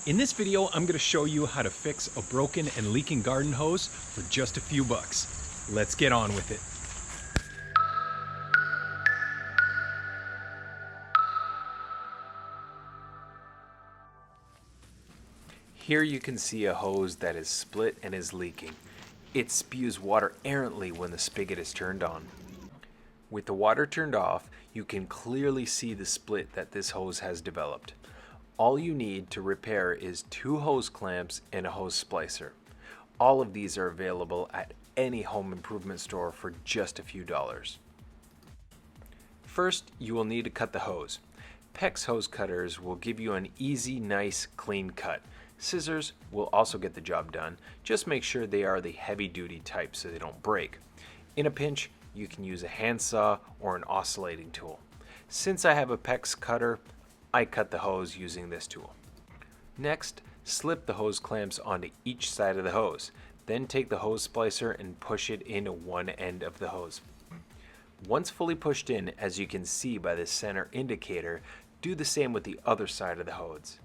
In this video, I'm going to show you how to fix a broken and leaking garden hose for just a few bucks. Let's get on with it. Here you can see a hose that is split and is leaking. It spews water errantly when the spigot is turned on. With the water turned off, you can clearly see the split that this hose has developed. All you need to repair is 2 hose clamps and a hose splicer. All of these are available at any home improvement store for just a few dollars. First, you will need to cut the hose. PEX hose cutters will give you an easy, nice, clean cut. Scissors will also get the job done. Just make sure they are the heavy-duty type so they don't break. In a pinch, you can use a handsaw or an oscillating tool. Since I have a PEX cutter, I cut the hose using this tool. Next, slip the hose clamps onto each side of the hose. Then take the hose splicer and push it into one end of the hose. Once fully pushed in, as you can see by the center indicator, do the same with the other side of the hose.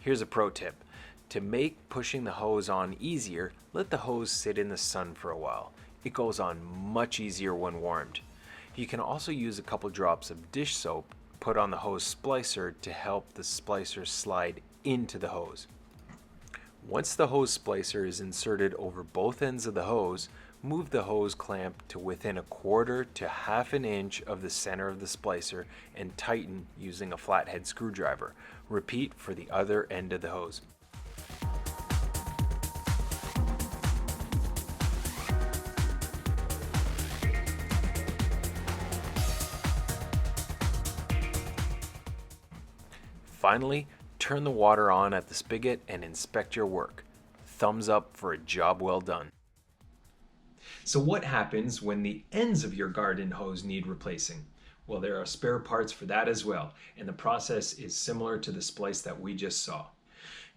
Here's a pro tip. To make pushing the hose on easier, let the hose sit in the sun for a while. It goes on much easier when warmed. You can also use a couple drops of dish soap put on the hose splicer to help the splicer slide into the hose. Once the hose splicer is inserted over both ends of the hose, move the hose clamp to within 1/4 to 1/2 inch of the center of the splicer and tighten using a flathead screwdriver. Repeat for the other end of the hose. Finally, turn the water on at the spigot and inspect your work. Thumbs up for a job well done. So what happens when the ends of your garden hose need replacing? Well, there are spare parts for that as well, and the process is similar to the splice that we just saw.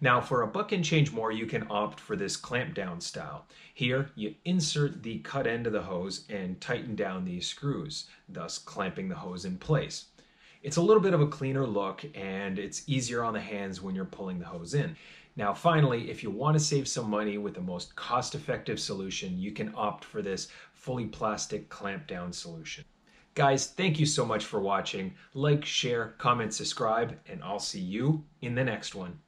Now, for a buck and change more, you can opt for this clamp down style. Here, you insert the cut end of the hose and tighten down these screws, thus clamping the hose in place. It's a little bit of a cleaner look, and it's easier on the hands when you're pulling the hose in. Now finally, if you want to save some money with the most cost-effective solution, you can opt for this fully plastic clamp down solution. Guys, thank you so much for watching. Like, share, comment, subscribe, and I'll see you in the next one.